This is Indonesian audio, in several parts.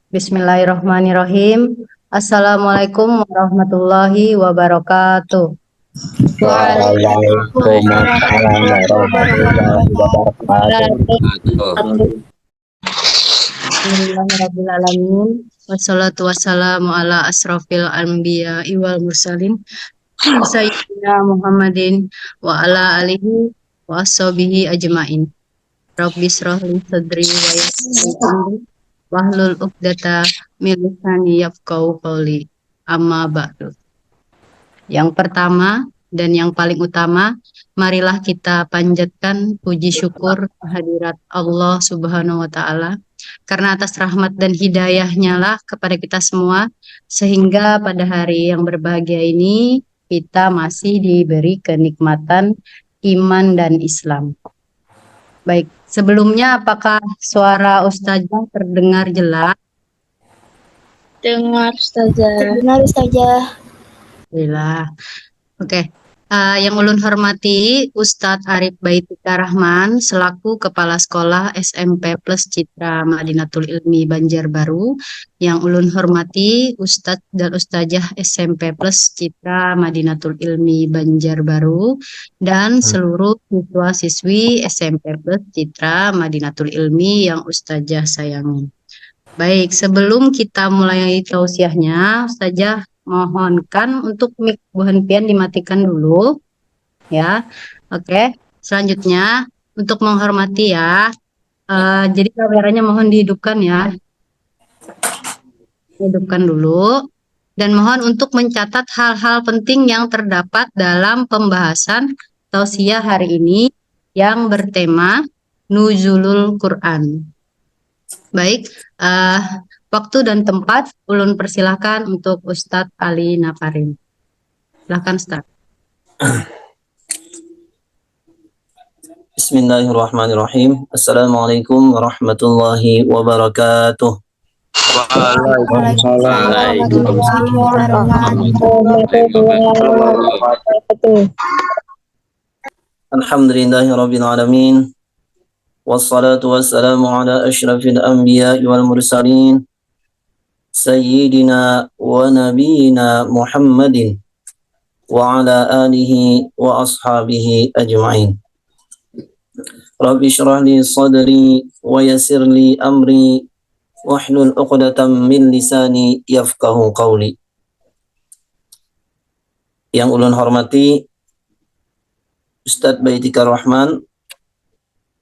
Bismillahirrahmanirrahim. Assalamualaikum warahmatullahi wabarakatuh. Waalaikumsalam warahmatullahi wabarakatuh. Alhamdulillahirrabbilalamin. Wassalatu wassalamu ala asrofil anbiya wal mursalin. Sayyidina Muhammadin wa ala alihi wa ashabihi ajmain. Rabbi shrah li sadri wa yassir li amri wahlul 'uqdatam min lisani yafqahu qawli. Amma ba'du. Yang pertama dan yang paling utama, marilah kita panjatkan puji syukur kehadirat Allah Subhanahu wa Ta'ala, karena atas rahmat dan hidayahnya lah kepada kita semua, sehingga pada hari yang berbahagia ini kita masih diberi kenikmatan iman dan Islam. Baik, sebelumnya apakah suara Ustazah terdengar jelas? Dengar Ustazah. Benar Ustazah. Alhamdulillah. Oke. Yang ulun hormati Ustadz Arif Baitika Rahman selaku Kepala Sekolah SMP Plus Citra Madinatul Ilmi Banjarbaru. Yang ulun hormati Ustadz dan Ustazah SMP Plus Citra Madinatul Ilmi Banjarbaru dan seluruh siswa-siswi SMP Plus Citra Madinatul Ilmi yang Ustazah sayangi. Baik, sebelum kita mulai tausiahnya, Ustazah mohonkan untuk mic Bu Hanpian dimatikan dulu ya. Oke, selanjutnya untuk menghormati ya, jadi kameranya mohon dihidupkan ya, hidupkan dulu, dan mohon untuk mencatat hal-hal penting yang terdapat dalam pembahasan tausiah hari ini yang bertema Nuzulul Quran. Baik, waktu dan tempat ulun persilahkan untuk Ustadz Ali Nakarim. Silahkan Ustadz. Bismillahirrahmanirrahim. Assalamualaikum warahmatullahi wabarakatuh. Waalaikumsalam warahmatullahi wabarakatuh. Alhamdulillahirabbil alamin. Wassalatu wassalamu ala asyrafil anbiya wal mursalin. Sayyidina wa nabiyina Muhammadin wa ala alihi wa ashabihi ajma'in. Rabbi shrah li sadri wa yassir li amri wahlul 'uqdatam min lisani yafqahu qawli. Yang ulun hormati Ustadz Baitika Rahman,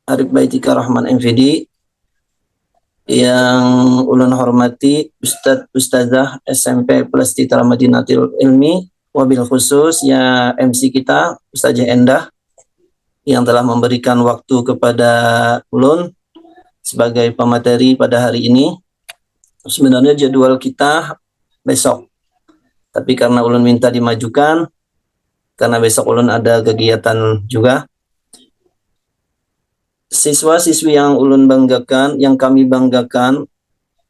Arif Baitika Rahman MVD, yang ulun hormati Ustazah SMP Plus Citra Madinatul Ilmi, wabil khusus ya MC kita Ustazah Endah yang telah memberikan waktu kepada ulun sebagai pemateri pada hari ini. Sebenarnya jadwal kita besok, tapi karena ulun minta dimajukan karena besok ulun ada kegiatan juga. Siswa-siswi yang ulun banggakan, yang kami banggakan,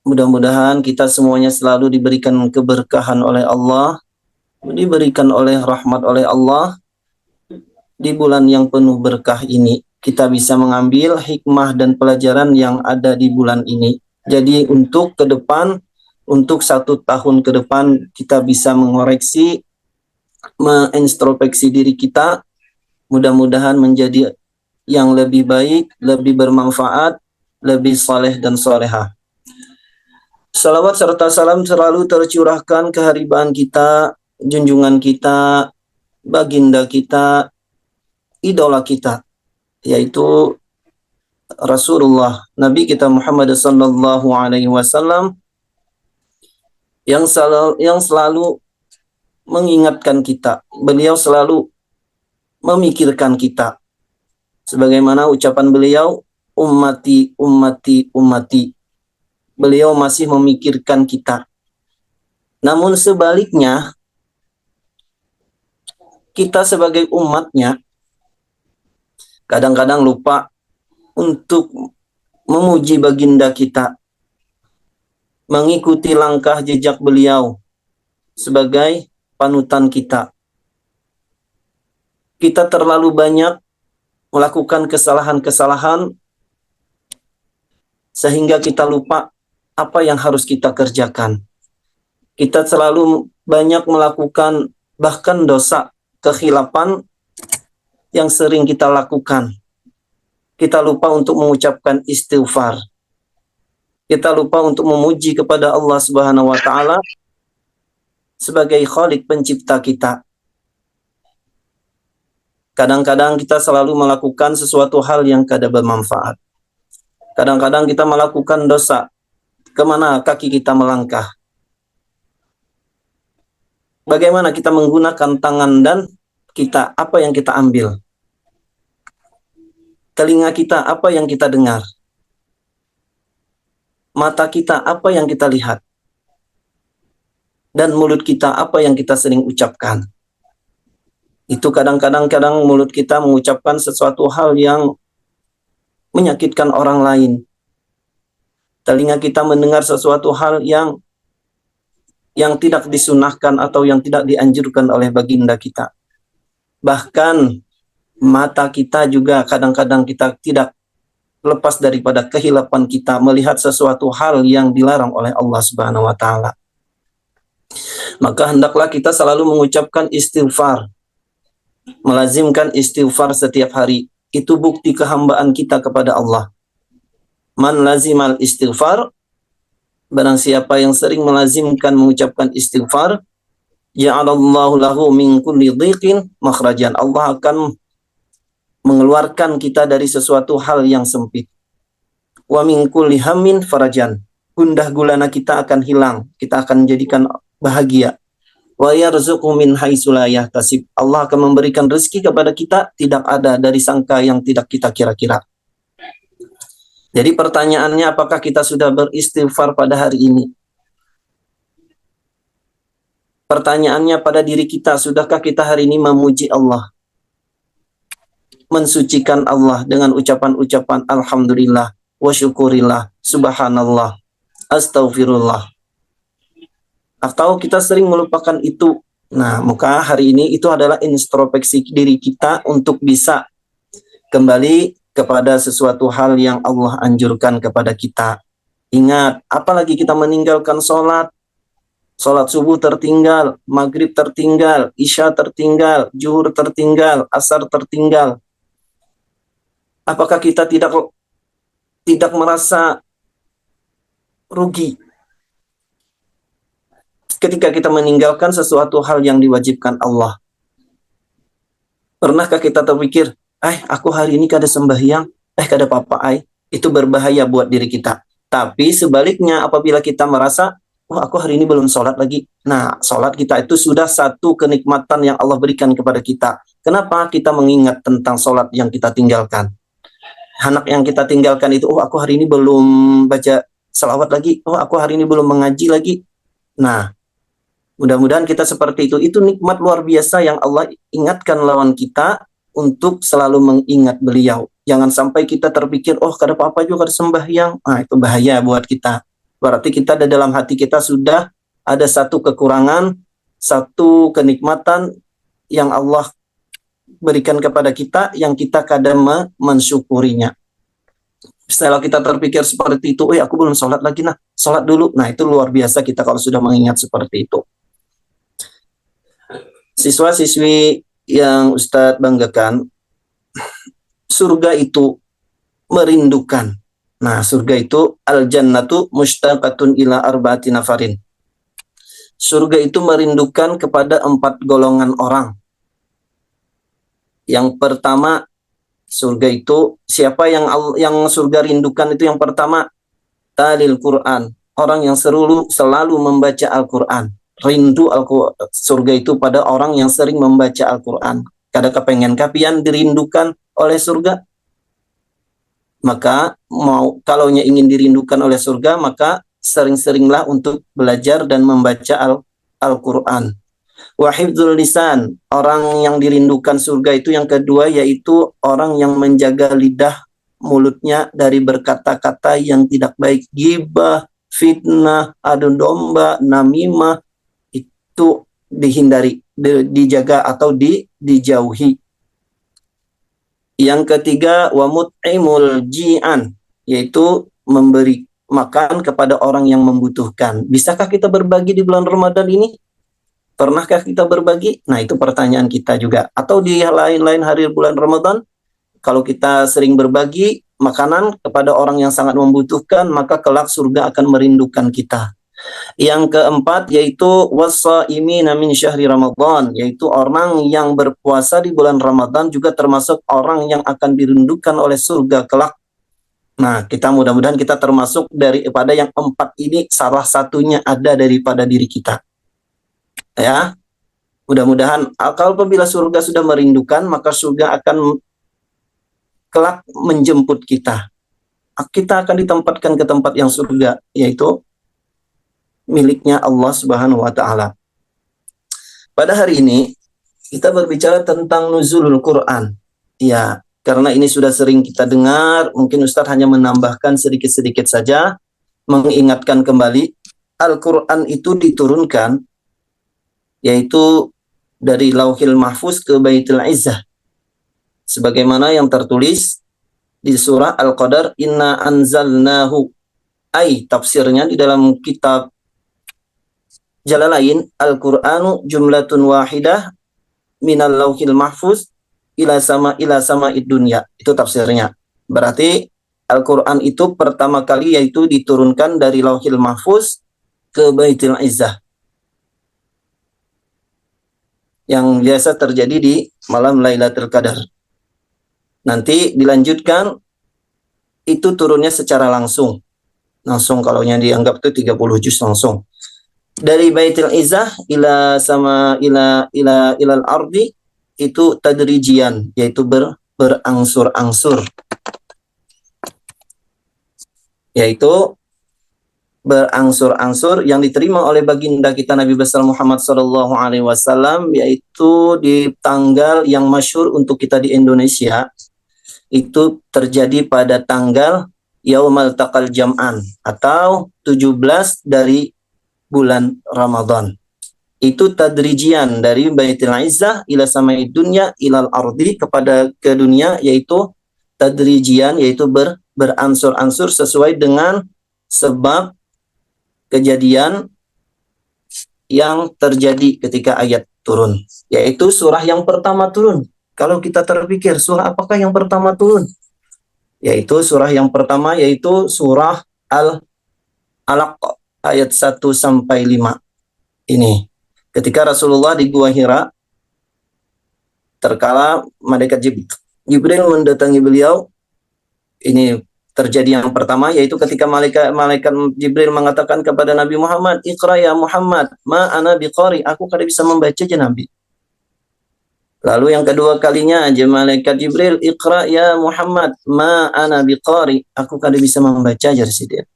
mudah-mudahan kita semuanya selalu diberikan keberkahan oleh Allah, diberikan oleh rahmat oleh Allah. Di bulan yang penuh berkah ini, kita bisa mengambil hikmah dan pelajaran yang ada di bulan ini. Jadi untuk ke depan, untuk 1 tahun ke depan, kita bisa mengoreksi, mengintrospeksi diri kita, mudah-mudahan menjadi yang lebih baik, lebih bermanfaat, lebih saleh dan salehah. Salawat serta salam selalu tercurahkan ke haribaan kita, junjungan kita, baginda kita, idola kita, yaitu Rasulullah, Nabi kita Muhammad sallallahu alaihi wasallam, yang selalu mengingatkan kita. Beliau selalu memikirkan kita. Sebagaimana ucapan beliau, ummati, ummati, ummati. Beliau masih memikirkan kita. Namun sebaliknya, kita sebagai umatnya, kadang-kadang lupa untuk memuji baginda kita, mengikuti langkah jejak beliau sebagai panutan kita. Kita terlalu banyak melakukan kesalahan-kesalahan sehingga kita lupa apa yang harus kita kerjakan. Kita selalu banyak melakukan bahkan dosa, kekhilafan yang sering kita lakukan. Kita lupa untuk mengucapkan istighfar. Kita lupa untuk memuji kepada Allah Subhanahu wa taala sebagai Khalik pencipta kita. Kadang-kadang kita selalu melakukan sesuatu hal yang kada bermanfaat. Kadang-kadang kita melakukan dosa. Kemana kaki kita melangkah? Bagaimana kita menggunakan tangan dan kita, apa yang kita ambil? Telinga kita, apa yang kita dengar? Mata kita, apa yang kita lihat? Dan mulut kita, apa yang kita sering ucapkan? Itu kadang-kadang mulut kita mengucapkan sesuatu hal yang menyakitkan orang lain. Telinga kita mendengar sesuatu hal yang tidak disunahkan atau yang tidak dianjurkan oleh baginda kita. Bahkan mata kita juga kadang-kadang kita tidak lepas daripada kehilapan kita melihat sesuatu hal yang dilarang oleh Allah Subhanahu wa taala. Maka hendaklah kita selalu mengucapkan istighfar. Melazimkan istighfar setiap hari. Itu bukti kehambaan kita kepada Allah. Man lazimal istighfar, barang siapa yang sering melazimkan mengucapkan istighfar, ja'alallahu lahu min kulli dhiqin makhrajan. Allah akan mengeluarkan kita dari sesuatu hal yang sempit. Wa min kulli hammin farajan. Gundah gulana kita akan hilang, kita akan menjadikan bahagia. Wa yarzuqhu min haitsu la yahtasib. Allah akan memberikan rezeki kepada kita tidak ada dari sangka yang tidak kita kira-kira. Jadi pertanyaannya, apakah kita sudah beristighfar pada hari ini? Pertanyaannya pada diri kita, sudahkah kita hari ini memuji Allah? Mensucikan Allah dengan ucapan-ucapan alhamdulillah, wa syukurillah, subhanallah, astaghfirullah. Atau kita sering melupakan itu. Nah, maka hari ini itu adalah introspeksi diri kita untuk bisa kembali kepada sesuatu hal yang Allah anjurkan kepada kita. Ingat, apalagi kita meninggalkan sholat subuh tertinggal, maghrib tertinggal, isya tertinggal, zuhur tertinggal, asar tertinggal. Apakah kita tidak merasa rugi ketika kita meninggalkan sesuatu hal yang diwajibkan Allah? Pernahkah kita terpikir, aku hari ini kada sembahyang, kada apa-apa, itu berbahaya buat diri kita. Tapi sebaliknya, apabila kita merasa, aku hari ini belum sholat lagi. Nah, sholat kita itu sudah satu kenikmatan yang Allah berikan kepada kita. Kenapa kita mengingat tentang sholat yang kita tinggalkan? Anak yang kita tinggalkan itu, aku hari ini belum baca salawat lagi, aku hari ini belum mengaji lagi. Nah, mudah-mudahan kita seperti itu. Itu nikmat luar biasa yang Allah ingatkan lawan kita untuk selalu mengingat beliau. Jangan sampai kita terpikir, kada apa-apa juga kada sembahyang. Itu bahaya buat kita. Berarti kita ada dalam hati kita sudah ada satu kekurangan, satu kenikmatan yang Allah berikan kepada kita yang kita kadang mensyukurinya. Setelah kita terpikir seperti itu, aku belum sholat lagi, sholat dulu. Nah, itu luar biasa kita kalau sudah mengingat seperti itu. Siswa-siswi yang Ustadz banggakan, surga itu merindukan. Nah, surga itu al-jannatu mushtaqatun ila arba'ati nafarin. Surga itu merindukan kepada 4 golongan orang. Yang pertama, surga itu siapa yang surga rindukan itu yang pertama, talil Quran, orang yang selalu membaca Al-Quran. Rindu surga itu pada orang yang sering membaca Al-Quran. Kada kepengen kapian dirindukan oleh surga. Maka kalau ingin dirindukan oleh surga, maka sering-seringlah untuk belajar dan membaca Al-Quran. Wa hifdzul lisan, orang yang dirindukan surga itu yang kedua, yaitu orang yang menjaga lidah mulutnya dari berkata-kata yang tidak baik, ghibah, fitnah, adu domba, namimah, itu dihindari, dijaga atau dijauhi. Yang ketiga, wa mut'imul ji'an, yaitu makan kepada orang yang membutuhkan. Bisakah kita berbagi di bulan Ramadan ini? Pernahkah kita berbagi? Nah, itu pertanyaan kita juga. Atau di lain-lain hari bulan Ramadan, kalau kita sering berbagi makanan kepada orang yang sangat membutuhkan, maka kelak surga akan merindukan kita. Yang keempat yaitu wassaimina min syahri Ramadan, yaitu orang yang berpuasa di bulan Ramadan juga termasuk orang yang akan dirindukan oleh surga kelak. Nah, kita mudah-mudahan kita termasuk daripada yang empat ini, salah satunya ada daripada diri kita. Ya, mudah-mudahan apabila surga sudah merindukan, maka surga akan kelak menjemput kita. Kita akan ditempatkan ke tempat yang surga, yaitu miliknya Allah Subhanahu wa taala. Pada hari ini kita berbicara tentang nuzulul Quran. Ya, karena ini sudah sering kita dengar, mungkin Ustadz hanya menambahkan sedikit-sedikit saja, mengingatkan kembali, Al-Quran itu diturunkan, yaitu dari Lauhil Mahfuz ke Baitul Izzah. Sebagaimana yang tertulis di surah Al-Qadar, Inna anzalnahu, tafsirnya di dalam kitab Jalalain, Al-Qur'anu jumlatun wahidah minal lauhil mahfuz ila sama'id dunya. Itu tafsirnya. Berarti Al-Quran itu pertama kali yaitu diturunkan dari lauhil mahfuz ke Baitul Izzah, yang biasa terjadi di malam Lailatul Qadar. Nanti dilanjutkan itu turunnya secara langsung. Langsung kalau yang dianggap itu 30 juz langsung. Dari Baitul Izzah ilal ardi itu tadrijian, yaitu berangsur-angsur. Yaitu berangsur-angsur yang diterima oleh baginda kita Nabi besar Muhammad SAW, yaitu di tanggal yang masyhur untuk kita di Indonesia, itu terjadi pada tanggal Yaumal Taqal Jam'an atau 17 dari bulan Ramadan. Itu tadrijian dari Baitul Izzah ila sama'id dunya ilal ardi, kepada ke dunia, yaitu tadrijian, yaitu beransur-ansur sesuai dengan sebab kejadian yang terjadi ketika ayat turun, yaitu surah yang pertama turun. Kalau kita terpikir surah apakah yang pertama turun, yaitu surah yang pertama yaitu surah Al-Alaq ayat 1 sampai 5. Ini ketika Rasulullah di Gua Hira, terkala malaikat Jibril mendatangi beliau. Ini terjadi yang pertama, yaitu ketika malaikat Jibril mengatakan kepada Nabi Muhammad, Iqra ya Muhammad, ma ana biqari, aku kada bisa membaca aja Nabi. Lalu yang kedua kalinya aja malaikat Jibril, Iqra ya Muhammad, ma ana biqari, aku kada bisa membaca aja Sidin.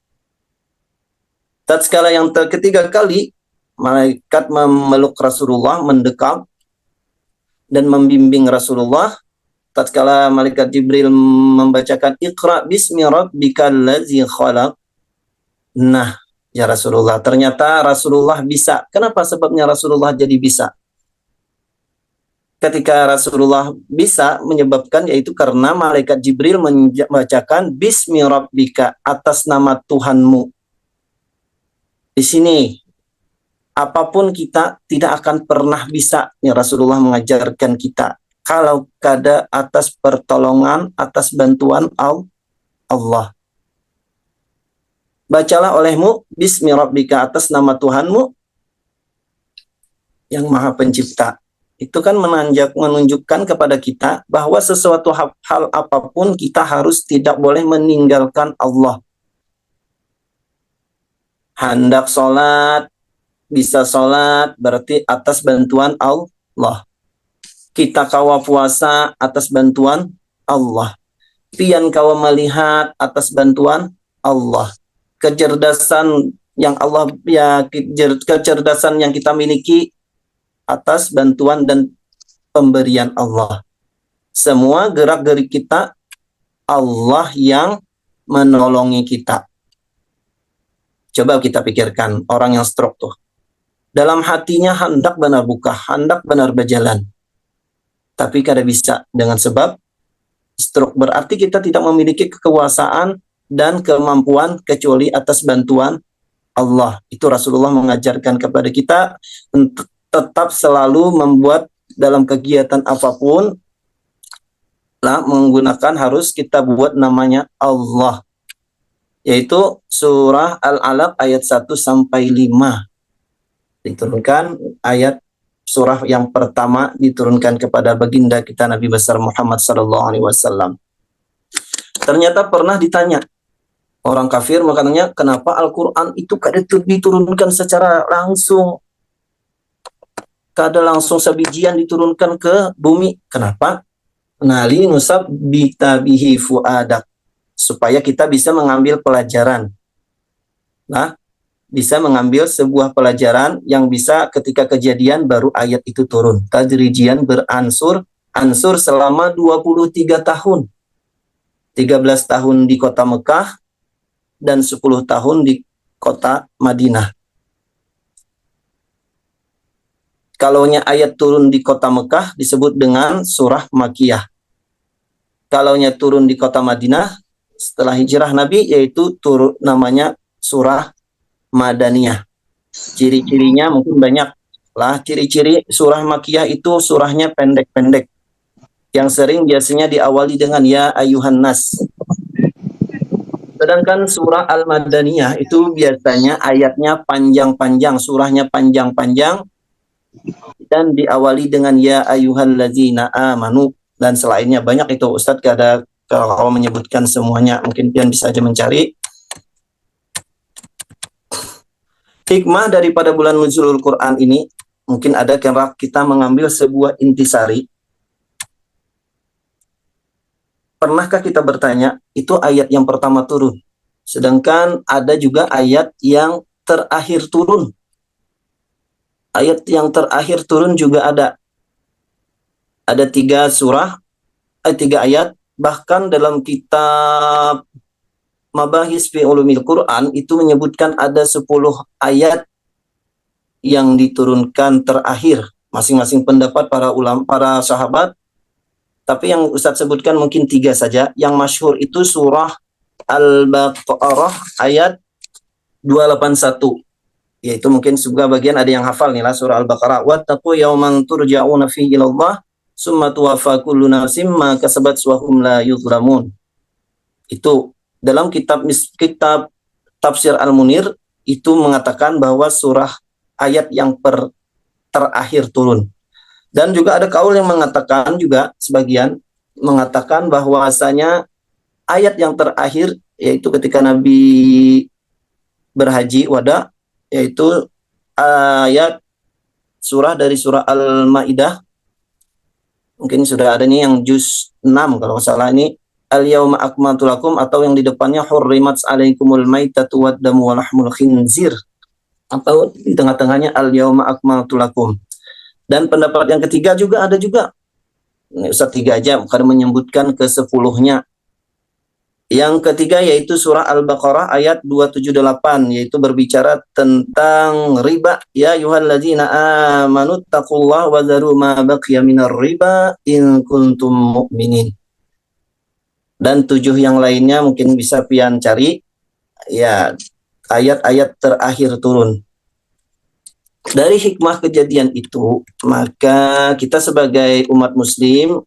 Tatkala yang ketiga kali, malaikat memeluk Rasulullah, mendekat dan membimbing Rasulullah. Tatkala malaikat Jibril membacakan Iqra bismi rabbikal ladzi khalaq. Nah, ya Rasulullah, ternyata Rasulullah bisa. Kenapa sebabnya Rasulullah jadi bisa? Ketika Rasulullah bisa menyebabkan, yaitu karena malaikat Jibril membacakan bismi rabbika, atas nama Tuhanmu. Di sini apapun kita tidak akan pernah bisa, ya Rasulullah mengajarkan kita, kalau kada atas pertolongan, atas bantuan Allah. Bacalah olehmu bismi rabbika, atas nama Tuhanmu yang Maha Pencipta. Itu kan menunjukkan kepada kita bahwa sesuatu hal apapun kita harus tidak boleh meninggalkan Allah. Hendak sholat, bisa sholat berarti atas bantuan Allah. Kita kawa puasa atas bantuan Allah. Pian kawa melihat atas bantuan Allah. Kecerdasan yang Allah, ya, kecerdasan yang kita miliki atas bantuan dan pemberian Allah. Semua gerak-gerik kita Allah yang menolongi kita. Coba kita pikirkan orang yang stroke tuh. Dalam hatinya hendak benar buka, hendak benar berjalan. Tapi kada bisa dengan sebab stroke. Berarti kita tidak memiliki kekuasaan dan kemampuan kecuali atas bantuan Allah. Itu Rasulullah mengajarkan kepada kita untuk tetap selalu membuat dalam kegiatan apapun lah menggunakan harus kita buat namanya Allah. Yaitu surah Al-Alaq ayat 1 sampai 5. Diturunkan ayat surah yang pertama diturunkan kepada baginda kita Nabi besar Muhammad sallallahu alaihi wasallam. Ternyata pernah ditanya orang kafir, makanya kenapa Al-Quran itu kada diturunkan secara langsung, kada langsung sebijian diturunkan ke bumi. Kenapa? Nali nusab bitabihi fuadak, supaya kita bisa mengambil pelajaran. Nah, bisa mengambil sebuah pelajaran yang bisa ketika kejadian baru ayat itu turun. Tadrijian ansur selama 23 tahun. 13 tahun di kota Mekah dan 10 tahun di kota Madinah. Kalaunya ayat turun di kota Mekah disebut dengan surah Makiyah. Kalaunya turun di kota Madinah setelah hijrah Nabi yaitu turun namanya surah Madaniyah. Ciri-cirinya mungkin banyak lah. Ciri-ciri surah Makiyah itu surahnya pendek-pendek. Yang sering biasanya diawali dengan ya ayuhan nas. Sedangkan surah Al-Madaniyah itu biasanya ayatnya panjang-panjang, surahnya panjang-panjang dan diawali dengan ya ayyuhalladzina amanu dan selainnya banyak itu. Ustadz kada kalau menyebutkan semuanya, mungkin pian bisa aja mencari. Hikmah daripada bulan nuzulul Quran ini mungkin ada karena kita mengambil sebuah intisari. Pernahkah kita bertanya, itu ayat yang pertama turun, sedangkan ada juga ayat yang terakhir turun. Ayat yang terakhir turun juga ada 3 surah, 3 ayat. Bahkan dalam kitab Mabahis fi Ulumil Quran itu menyebutkan ada 10 ayat yang diturunkan terakhir. Masing-masing pendapat para ulama, para sahabat. Tapi yang Ustadz sebutkan mungkin 3 saja. Yang masyhur itu surah Al-Baqarah ayat 281. Yaitu mungkin juga bagian ada yang hafal nih lah surah Al-Baqarah. Wattaqu yawman turja'una fihi ilallah summa tuwaffa kullu nafsin ma kasabat wa hum la yuzlamun. Itu dalam kitab Tafsir Al-Munir itu mengatakan bahwa surah ayat yang terakhir turun. Dan juga ada kaul yang mengatakan juga sebagian mengatakan bahwasanya ayat yang terakhir yaitu ketika Nabi berhaji wada, yaitu ayat surah dari surah Al-Maidah. Mungkin sudah ada nih yang juz 6 kalau salah ini. Al-yawma akmaltu lakum, atau yang di depannya hurrimat alaikumul maitatu waddamu wa lahmul khinzir, atau di tengah-tengahnya al-yawma akmaltu lakum. Dan pendapat yang ketiga juga ada juga. Ini Ustaz 3 aja karena menyebutkan ke 10-nya. Yang ketiga yaitu surah Al-Baqarah ayat 278, yaitu berbicara tentang riba. Ya ayyuhalladzina amanu taqullaha wa dharu ma baqiya minar riba in kuntum mu'minin. Dan 7 yang lainnya mungkin bisa pian cari. Ya, ayat-ayat terakhir turun. Dari hikmah kejadian itu, maka kita sebagai umat muslim,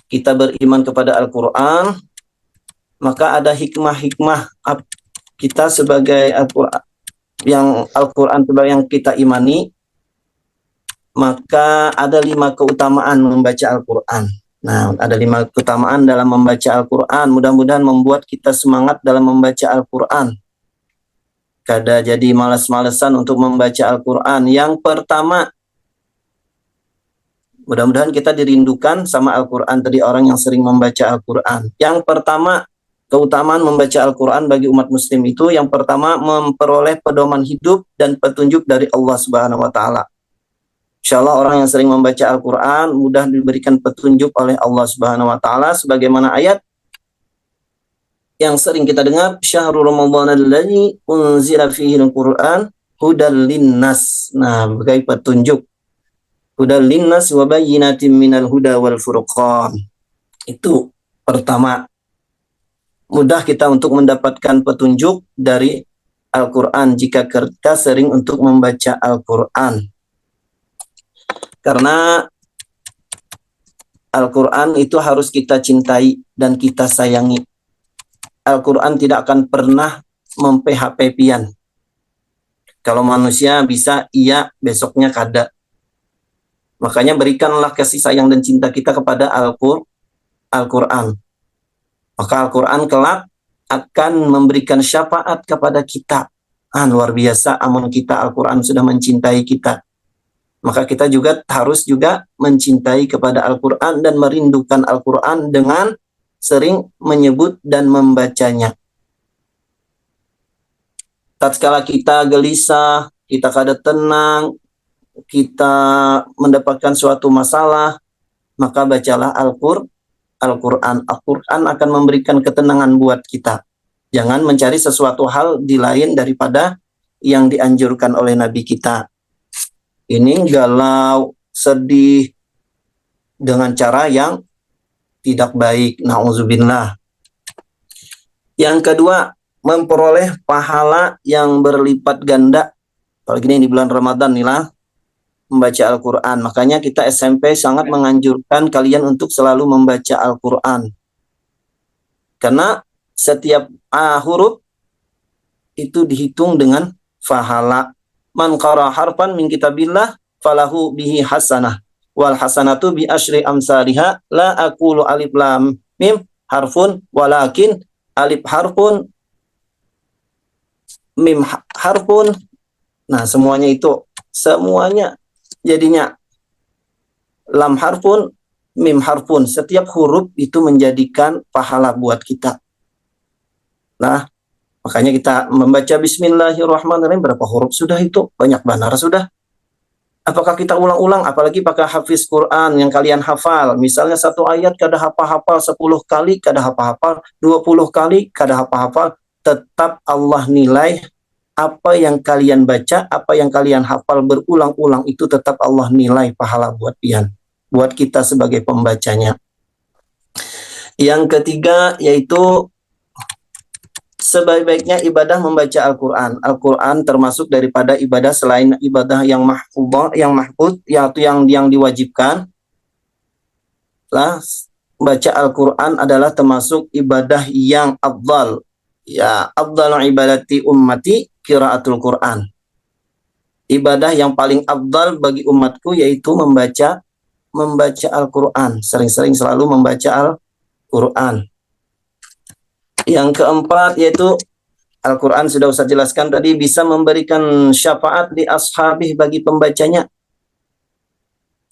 kita beriman kepada Al-Quran, maka ada hikmah-hikmah kita sebagai Al-Quran, yang Al-Quran yang kita imani, maka ada 5 keutamaan membaca Al-Quran. Nah, ada 5 keutamaan dalam membaca Al-Quran. Mudah-mudahan membuat kita semangat dalam membaca Al-Quran. Kada jadi malas-malesan untuk membaca Al-Quran. Yang pertama, mudah-mudahan kita dirindukan sama Al-Quran tadi, orang yang sering membaca Al-Quran. Yang pertama, keutamaan membaca Al-Quran bagi umat muslim itu, yang pertama memperoleh pedoman hidup dan petunjuk dari Allah Subhanahu wa Ta'ala. Insyaallah orang yang sering membaca Al-Quran mudah diberikan petunjuk oleh Allah Subhanahu wa Ta'ala, sebagaimana ayat yang sering kita dengar, syahrul ramadhan alladzi unzila fihi al-Qur'an hudal linnas. Nah, sebagai petunjuk. Hudal linnas wa bayyinatin minal huda wal furqan. Itu pertama. mudah kita untuk mendapatkan petunjuk dari Al-Quran jika kita sering untuk membaca Al-Quran. Karena Al-Quran itu harus kita cintai dan kita sayangi. Al-Quran tidak akan pernah mem-PHP pian. Kalau manusia bisa iya, besoknya kada. Makanya berikanlah kasih sayang dan cinta kita kepada Al-Quran. Maka Al-Quran kelak akan memberikan syafaat kepada kita. Luar biasa, amun kita Al-Quran sudah mencintai kita. Maka kita juga harus juga mencintai kepada Al-Quran dan merindukan Al-Quran dengan sering menyebut dan membacanya. Tatkala kita gelisah, kita kada tenang, kita mendapatkan suatu masalah, maka bacalah Al-Quran. Al-Quran akan memberikan ketenangan buat kita. Jangan mencari sesuatu hal di lain daripada yang dianjurkan oleh Nabi kita. Ini galau, sedih, dengan cara yang tidak baik. Na'udzubillah. Yang kedua, memperoleh pahala yang berlipat ganda. Apalagi ini di bulan Ramadan nih lah, membaca Al-Quran. Makanya kita SMP sangat menganjurkan kalian untuk selalu membaca Al-Quran. Karena setiap huruf itu dihitung dengan pahala. Man qara harfan min kitabillah falahu bihi hasanah. Wal hasanatu bi asyri amsalihha. La aqulu alif lam mim harfun walakin alif harfun mim harfun. Nah, semuanya itu, semuanya jadinya lam harfun, mim harfun. Setiap huruf itu menjadikan pahala buat kita. Nah, makanya kita membaca Bismillahirrahmanirrahim. Berapa huruf sudah itu? Banyak benar sudah. Apakah kita ulang-ulang? Apalagi pakai hafiz Quran yang kalian hafal. Misalnya satu ayat kada hafal-hafal 10 kali, kada hafal-hafal 20 kali, kada hafal-hafal. Tetap Allah nilai apa yang kalian baca, apa yang kalian hafal berulang-ulang itu tetap Allah nilai pahala buat pian, buat kita sebagai pembacanya. Yang ketiga yaitu sebaik-baiknya ibadah membaca Al-Quran. Al-Quran termasuk daripada ibadah selain ibadah yang mahfud, yang diwajibkan. Lah, baca Al-Quran adalah termasuk ibadah yang afdal. Ya, afdalu ibadati ummati qiraatul Quran. Ibadah yang paling afdal bagi umatku yaitu membaca Al-Quran. Sering-sering selalu membaca Al-Quran. Yang keempat yaitu Al-Quran sudah Ustaz jelaskan tadi, bisa memberikan syafaat di ashabih bagi pembacanya.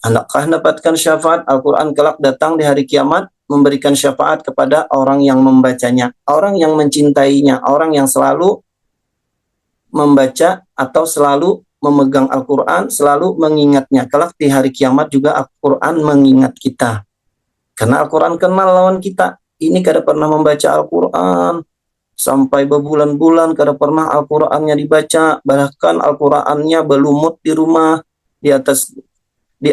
Anakah dapatkan syafaat? Al-Quran kelak datang di hari kiamat memberikan syafaat kepada orang yang membacanya, orang yang mencintainya, orang yang selalu membaca atau selalu memegang Al-Quran, selalu mengingatnya. Kelak di hari kiamat juga Al-Quran mengingat kita. Karena Al-Quran kenal lawan kita. Ini kada pernah membaca Al-Quran. Sampai berbulan-bulan kada pernah Al-Qurannya dibaca. Bahkan Al-Qurannya berlumut di rumah, di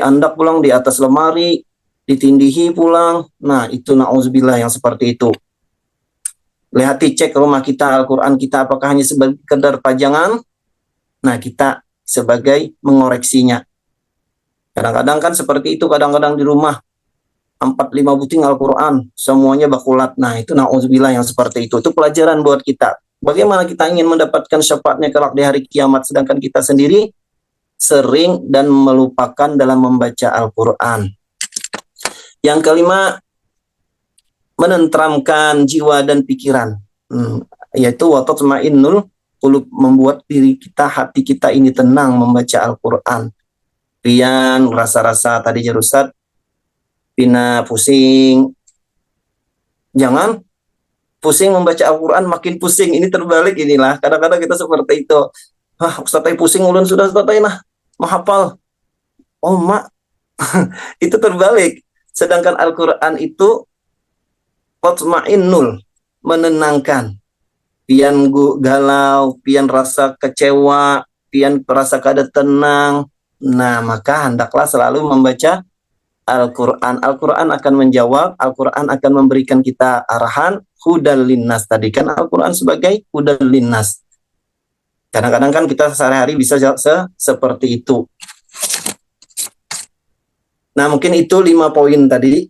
andak pulang, di atas lemari, ditindihi pulang. Nah, itu na'udzubillah yang seperti itu. Lihat, cek rumah kita, Al-Quran kita apakah hanya sekedar pajangan? Nah, kita sebagai mengoreksinya. Kadang-kadang kan seperti itu, kadang-kadang di rumah 4-5 buting Al-Quran, semuanya bakulat. Nah, itu na'udzubillah yang seperti itu. Itu pelajaran buat kita. Bagaimana kita ingin mendapatkan syafaatnya kelak di hari kiamat, sedangkan kita sendiri sering dan melupakan dalam membaca Al-Quran. Yang kelima, menenteramkan jiwa dan pikiran, yaitu watatma'innul qulub, membuat diri kita, hati kita ini tenang membaca Al-Quran. Pian rasa-rasa tadi Ustaz, pina pusing. Jangan pusing membaca Al-Quran, makin pusing. Ini terbalik inilah. Kadang-kadang kita seperti itu. Ustaz pusing ulun sudah Ustaz nah menghafal. Oh mak, itu terbalik. Sedangkan Al-Quran itu tatma'innul, menenangkan. Pian galau, pian rasa kecewa, pian rasa kada tenang. Nah, maka hendaklah selalu membaca Al-Quran. Al-Quran akan menjawab, Al-Quran akan memberikan kita arahan, hudal linnas. Tadi kan Al-Quran sebagai hudal linnas. Kadang-kadang kan kita sehari-hari bisa seperti itu. Nah, mungkin itu 5 poin tadi.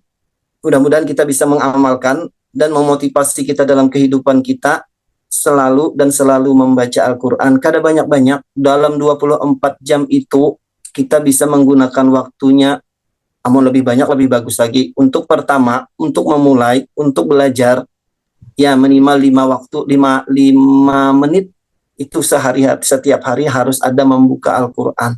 Mudah-mudahan kita bisa mengamalkan dan memotivasi kita dalam kehidupan kita selalu dan selalu membaca Al-Quran. Kada banyak-banyak, dalam 24 jam itu kita bisa menggunakan waktunya, namun lebih banyak lebih bagus lagi. Untuk pertama, untuk memulai, untuk belajar, ya minimal 5 menit itu setiap hari harus ada membuka Al-Quran.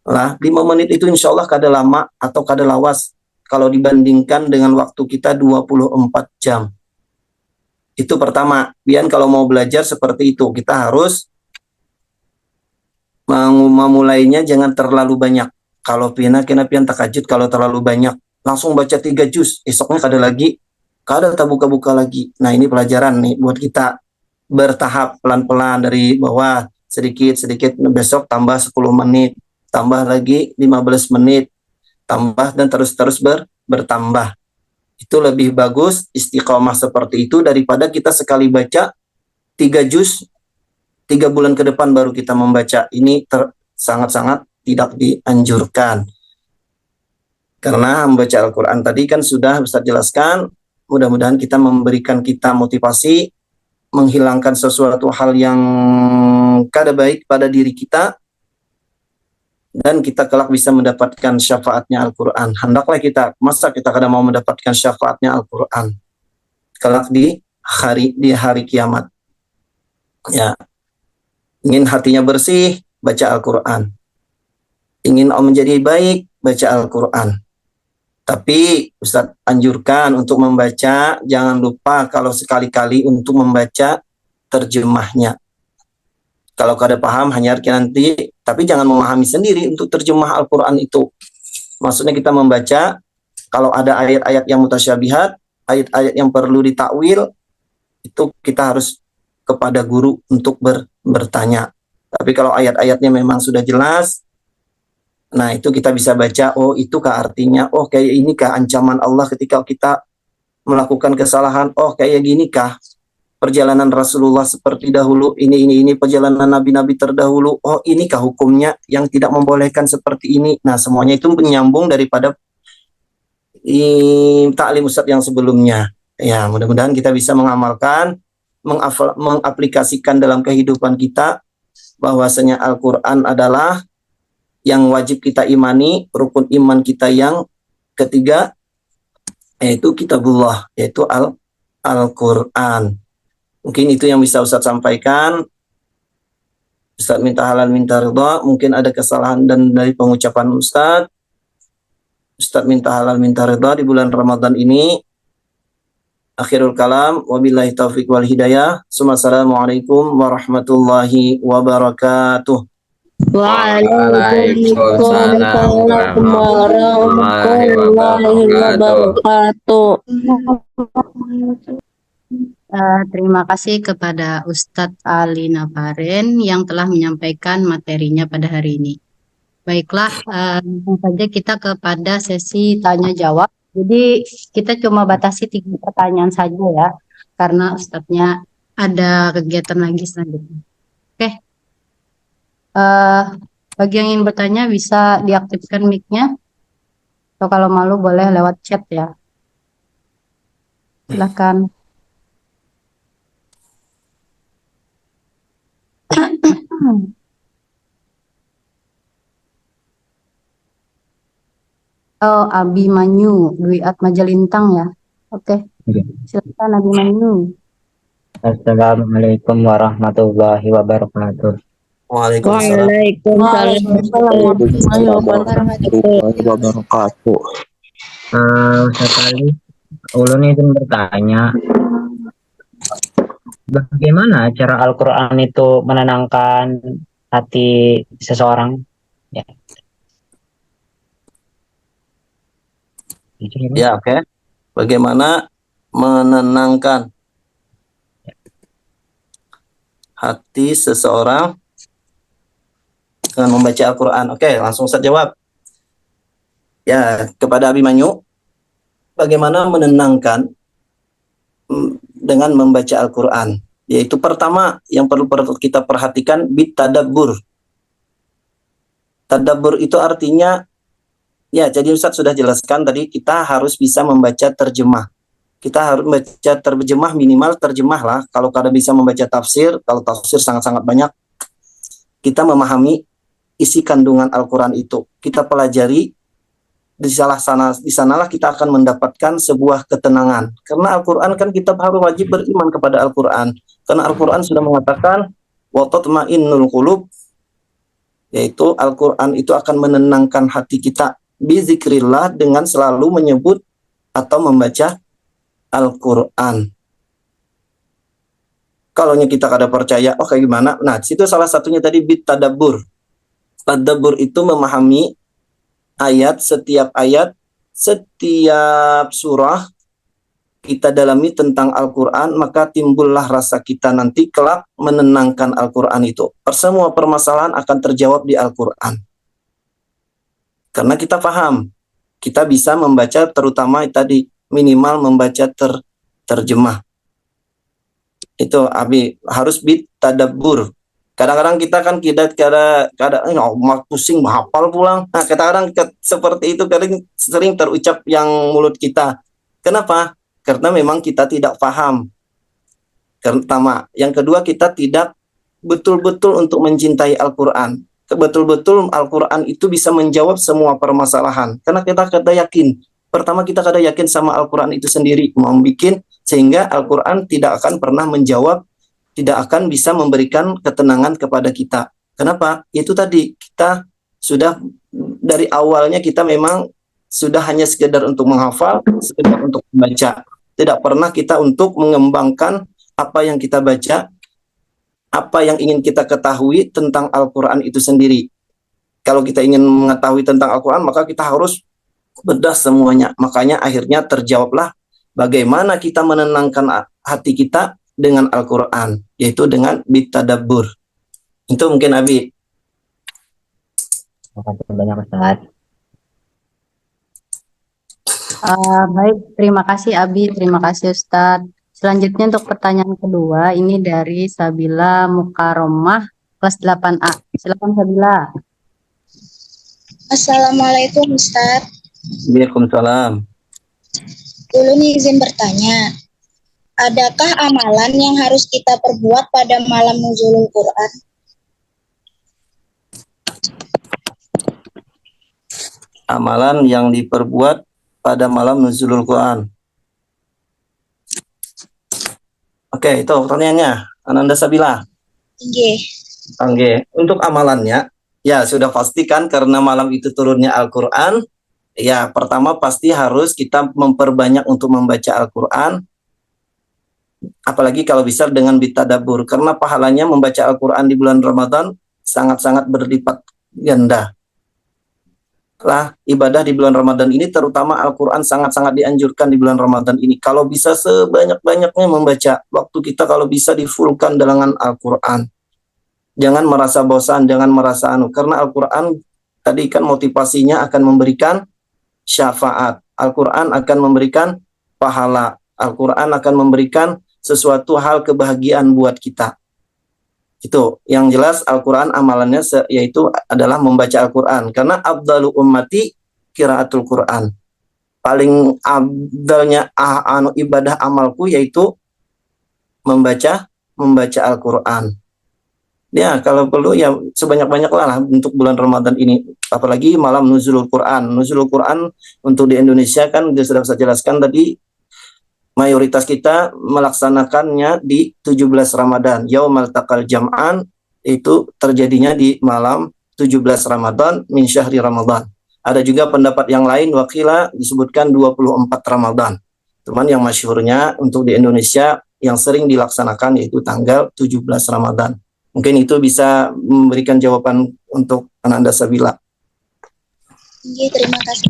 Lah, 5 menit itu insya Allah kada lama atau kada lawas kalau dibandingkan dengan waktu kita 24 jam. Itu pertama. Biar kalau mau belajar seperti itu, kita harus memulainya jangan terlalu banyak. Kalau pian takajud kalau terlalu banyak. Langsung baca 3 juz, esoknya kada lagi, kada tak buka-buka lagi. Nah, ini pelajaran nih buat kita, bertahap pelan-pelan dari bawah, sedikit-sedikit, besok tambah 10 menit, tambah lagi 15 menit, tambah dan terus-terus bertambah. Itu lebih bagus istiqomah seperti itu daripada kita sekali baca 3 juz, 3 bulan ke depan baru kita membaca. Ini sangat-sangat tidak dianjurkan. Karena membaca Al-Quran tadi kan sudah Ustaz jelaskan, mudah-mudahan kita memberikan kita motivasi, menghilangkan sesuatu hal yang kada baik pada diri kita, dan kita kelak bisa mendapatkan syafaatnya Al-Quran. Hendaklah kita, masa kita kada mau mendapatkan syafaatnya Al-Quran kelak di hari kiamat. Ya, ingin hatinya bersih, baca Al-Quran. Ingin menjadi baik, baca Al-Quran. Tapi Ustadz anjurkan untuk membaca, jangan lupa kalau sekali-kali untuk membaca terjemahnya. Kalau kada paham hanya nanti, tapi jangan memahami sendiri untuk terjemah Al-Quran itu. Maksudnya kita membaca, kalau ada ayat-ayat yang mutasyabihat, ayat-ayat yang perlu ditakwil, itu kita harus kepada guru untuk bertanya. Tapi kalau ayat-ayatnya memang sudah jelas, nah itu kita bisa baca, oh itu kah artinya, oh kayak ini kah ancaman Allah ketika kita melakukan kesalahan, oh kayak gini kah perjalanan Rasulullah seperti dahulu, ini perjalanan nabi-nabi terdahulu, oh ini kah hukumnya yang tidak membolehkan seperti ini. Nah semuanya itu menyambung daripada taklim Ustadz yang sebelumnya. Ya mudah-mudahan kita bisa mengamalkan, mengaplikasikan dalam kehidupan kita bahwasanya Al-Quran adalah yang wajib kita imani, rukun iman kita yang ketiga, yaitu kitabullah, yaitu Al-Quran. Mungkin itu yang bisa Ustadz sampaikan. Ustadz minta halal, minta ridha. Mungkin ada kesalahan dan dari pengucapan Ustadz. Ustadz minta halal, minta ridha di bulan Ramadan ini. Akhirul kalam, wabillahi taufiq wal hidayah. Assalamualaikum warahmatullahi wabarakatuh. Waalaikumsalam warahmatullahi wabarakatuh. Terima kasih kepada Ustadz Ali Navaren yang telah menyampaikan materinya pada hari ini. Baiklah, langsung saja kita kepada sesi tanya jawab. Jadi kita cuma batasi 3 pertanyaan saja ya, karena Ustadznya ada kegiatan lagi selanjutnya. Oke, bagi yang ingin bertanya bisa diaktifkan mic-nya, atau kalau malu boleh lewat chat ya. Silakan. Oh, Abimanyu, Dwi Atmajalintang ya. Oke, silakan Abimanyu. Assalamualaikum warahmatullahi wabarakatuh. Waalaikumsalam. Waalaikumsalam warahmatullahi wabarakatuh. Sekali ulun itu bertanya, bagaimana cara Al-Quran itu menenangkan hati seseorang? Ya. Ya, oke. Bagaimana menenangkan hati seseorang dengan membaca Al-Quran? Oke, langsung saya jawab. Ya, kepada Abimanyu, bagaimana menenangkan dengan membaca Al-Quran. Yaitu pertama yang perlu kita perhatikan bitadabbur. Tadabbur itu artinya, ya jadi Ustadz sudah jelaskan tadi, kita harus bisa membaca terjemah. Kita harus membaca terjemah, minimal terjemah lah. Kalau kada bisa membaca tafsir, kalau tafsir sangat-sangat banyak, kita memahami isi kandungan Al-Quran itu. Kita pelajari, di sanalah kita akan mendapatkan sebuah ketenangan. Karena Al-Quran kan kita harus wajib beriman kepada Al-Quran. Karena Al-Quran sudah mengatakan, wa tatma'innul qulub, yaitu Al-Quran itu akan menenangkan hati kita bizikrillah dengan selalu menyebut atau membaca Al-Quran. Kalau kita kada percaya, oh kayak gimana? Nah, situ salah satunya tadi bitadabbur. Tadabbur itu memahami setiap ayat, setiap surah kita dalami tentang Al-Quran, maka timbullah rasa kita nanti kelak menenangkan Al-Quran itu. Semua permasalahan akan terjawab di Al-Quran. Karena kita paham, kita bisa membaca terutama tadi, minimal membaca terjemah. Itu Abi, harus bitadabbur. Kadang-kadang kita kan pusing menghafal pulang. Nah, kadang-kadang seperti itu kadang sering terucap yang mulut kita. Kenapa? Karena memang kita tidak paham. Pertama, yang kedua kita tidak betul-betul untuk mencintai Al-Quran. Betul-betul Al-Quran itu bisa menjawab semua permasalahan. Karena kita kada yakin. Pertama kita kada yakin sama Al-Quran itu sendiri, membuat sehingga Al-Quran tidak akan pernah menjawab, tidak akan bisa memberikan ketenangan kepada kita. Kenapa? Itu tadi, kita sudah dari awalnya kita memang sudah hanya sekedar untuk menghafal, sekedar untuk membaca. Tidak pernah kita untuk mengembangkan apa yang kita baca, apa yang ingin kita ketahui tentang Al-Quran itu sendiri. Kalau kita ingin mengetahui tentang Al-Quran, maka kita harus bedah semuanya. Makanya akhirnya terjawablah bagaimana kita menenangkan hati kita dengan Al-Quran, yaitu dengan bitadabbur. Itu mungkin Abi. Terima kasih banyak Ustaz. Baik, terima kasih Abi, terima kasih Ustadz. Selanjutnya untuk pertanyaan kedua, ini dari Sabila Mukaromah, kelas 8A. Silakan Sabila. Assalamualaikum Ustaz. Waalaikumsalam. Ulun izin bertanya, adakah amalan yang harus kita perbuat pada malam nuzulul Quran? Amalan yang diperbuat pada malam nuzulul Quran. Oke, itu pertanyaannya. Ananda Sabila. Nggih. Oke, untuk amalannya, ya sudah pastikan karena malam itu turunnya Al-Quran. Ya, pertama pasti harus kita memperbanyak untuk membaca Al-Quran. Apalagi kalau bisa dengan bitadabbur. Karena pahalanya membaca Al-Quran di bulan Ramadan sangat-sangat berlipat ganda. Lah, ibadah di bulan Ramadan ini, terutama Al-Quran sangat-sangat dianjurkan di bulan Ramadan ini. Kalau bisa sebanyak-banyaknya membaca. Waktu kita kalau bisa difulkan dengan Al-Quran. Jangan merasa bosan, jangan merasa karena Al-Quran tadi kan motivasinya akan memberikan syafaat. Al-Quran akan memberikan pahala. Al-Quran akan memberikan sesuatu hal kebahagiaan buat kita. Itu yang jelas Al-Quran amalannya yaitu adalah membaca Al-Quran. Karena abdalu ummati qiraatul Quran. Paling abdalnya ibadah amalku yaitu membaca Al-Quran. Ya, kalau perlu ya sebanyak-banyaknya lah untuk bulan Ramadan ini. Apalagi malam nuzulul Quran. Nuzulul Quran untuk di Indonesia kan sudah saya jelaskan tadi, mayoritas kita melaksanakannya di 17 Ramadan. Yaumal taqal jam'an itu terjadinya di malam 17 Ramadan min syahri Ramadan. Ada juga pendapat yang lain, wakila disebutkan 24 Ramadan. Cuman yang masyhurnya untuk di Indonesia yang sering dilaksanakan yaitu tanggal 17 Ramadan. Mungkin itu bisa memberikan jawaban untuk Ananda Sabila. Nggih, terima kasih.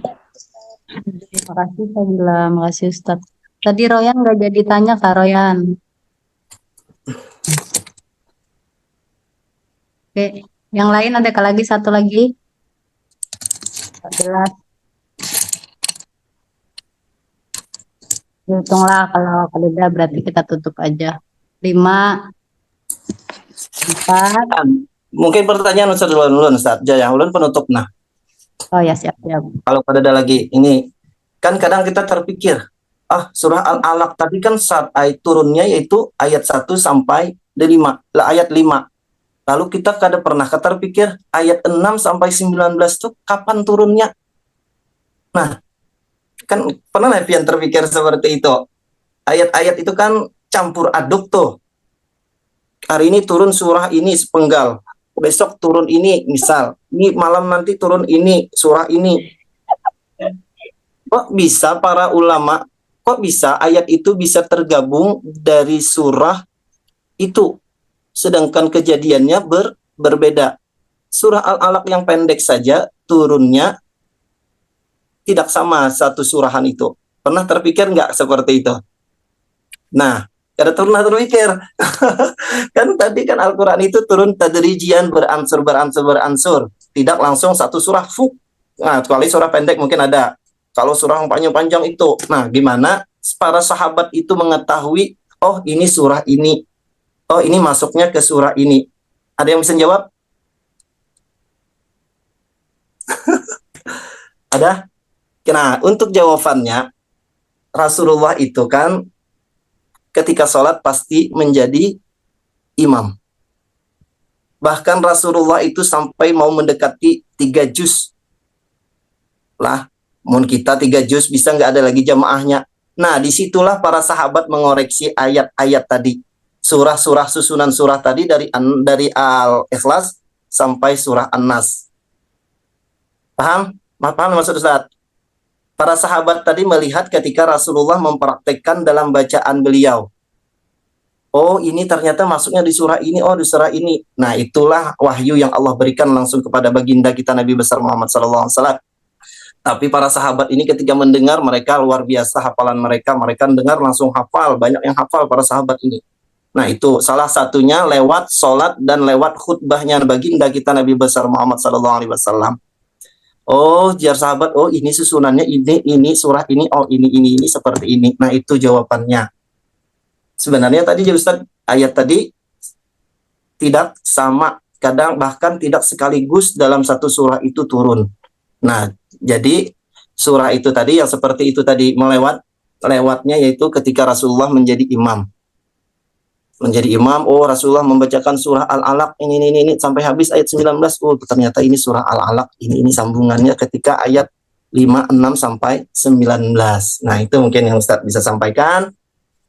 Terima kasih Sabila, makasih Ustadz. Tadi Royan nggak jadi tanya Kak Royan. Oke, yang lain ada lagi satu lagi. 14. Hitunglah kalau udah berarti kita tutup aja. 5, 4. Mungkin pertanyaan Ustaz dulu Ustaz. Ya, ulun penutup. Nah, Oh ya, siap-siap. kalau ada lagi ini kan kadang kita terpikir, surah Al-Alaq tadi kan saat ayat turunnya yaitu ayat 1 sampai 5, ayat 5. Lalu kita kadang pernah terpikir ayat 6 sampai 19 itu kapan turunnya? Nah, kan pernah yang terpikir seperti itu. Ayat-ayat itu kan campur aduk tuh. Hari ini turun surah ini sepenggal, besok turun ini misal, ini malam nanti turun ini surah ini. Kok bisa para ulama, kok bisa ayat itu bisa tergabung dari surah itu, sedangkan kejadiannya berbeda. Surah Al-Alaq yang pendek saja turunnya tidak sama satu surahan itu. Pernah terpikir nggak seperti itu? Nah, kada pernah terpikir. Kan tadi kan Al-Quran itu turun tadrijian, beransur. Tidak langsung satu surah fuk. Nah, kecuali surah pendek mungkin ada. Kalau surah yang panjang-panjang itu. Nah, gimana para sahabat itu mengetahui, oh ini surah ini. Oh ini masuknya ke surah ini. Ada yang bisa jawab? Ada? Nah, untuk jawabannya, Rasulullah itu kan ketika sholat pasti menjadi imam. Bahkan Rasulullah itu sampai mau mendekati 3 juz. Lah, mun kita 3 juz bisa nggak ada lagi jamaahnya. Nah, disitulah para sahabat mengoreksi ayat-ayat tadi. Surah-surah susunan surah tadi dari Al-Ikhlas sampai surah An-Nas. Paham? Paham maksud Ustaz? Para sahabat tadi melihat ketika Rasulullah mempraktekkan dalam bacaan beliau. Oh, ini ternyata masuknya di surah ini, oh di surah ini. Nah, itulah wahyu yang Allah berikan langsung kepada baginda kita Nabi besar Muhammad SAW. Tapi para sahabat ini ketika mendengar, mereka luar biasa hafalan mereka mendengar langsung hafal, banyak yang hafal para sahabat ini. Nah, itu salah satunya lewat sholat dan lewat khutbahnya baginda kita Nabi besar Muhammad SAW. Oh, jar sahabat, oh ini susunannya ini surah ini, oh ini seperti ini. Nah, itu jawabannya. Sebenarnya tadi Ustaz, ayat tadi tidak sama, kadang bahkan tidak sekaligus dalam satu surah itu turun. Nah, jadi surah itu tadi yang seperti itu tadi lewatnya yaitu ketika Rasulullah menjadi imam. Oh Rasulullah membacakan surah Al-Alaq ini sampai habis ayat 19. Oh ternyata ini surah Al-Alaq, ini sambungannya ketika ayat 5, 6 sampai 19. Nah, itu mungkin yang Ustaz bisa sampaikan.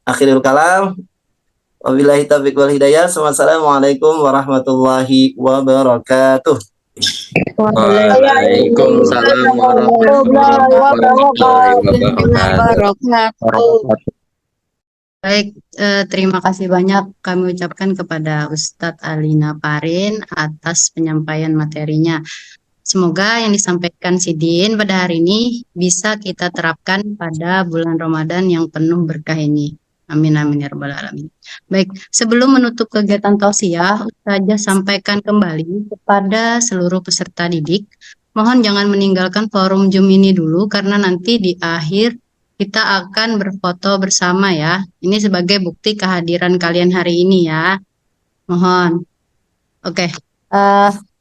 Akhirul kalam. Wabillahi taufiq wal hidayah. Wassalamualaikum warahmatullahi wabarakatuh. Waalaikumsalam warahmatullahi wabarakatuh. Baik, terima kasih banyak kami ucapkan kepada Ustadz Alina Parin atas penyampaian materinya. Semoga yang disampaikan Sidin pada hari ini bisa kita terapkan pada bulan Ramadan yang penuh berkah ini. Amin amin ya rabbal alamin. Baik, sebelum menutup kegiatan tausiah, Ustazah sampaikan kembali kepada seluruh peserta didik, mohon jangan meninggalkan forum Zoom ini dulu karena nanti di akhir kita akan berfoto bersama ya. Ini sebagai bukti kehadiran kalian hari ini ya. Mohon. Oke.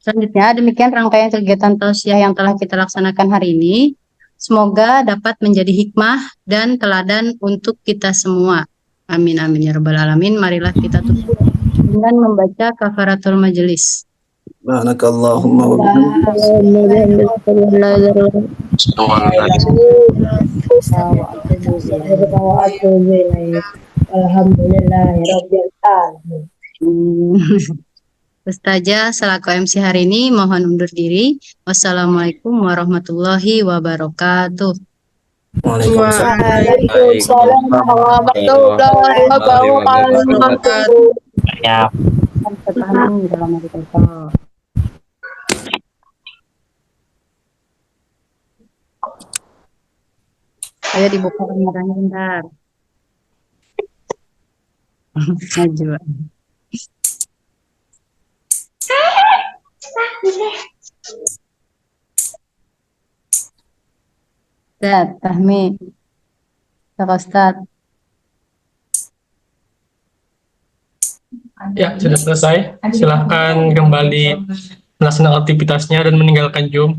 Selanjutnya demikian rangkaian kegiatan tausiah yang telah kita laksanakan hari ini. Semoga dapat menjadi hikmah dan teladan untuk kita semua. Amin amin ya rabbal alamin. Marilah kita tutup dengan membaca kafaratul majelis. Subhanakallahumma wa Ustazah selaku MC hari ini mohon undur diri. Wassalamualaikum warahmatullahi wabarakatuh. Waalaikumsalam warahmatullahi wabarakatuh. Ya. Ayo dibuka kameranya bentar. Maju. Tahmi. Ya, Pak Ustadz. Ya, sudah selesai. Silahkan kembali melaksanakan aktivitasnya dan meninggalkan Zoom.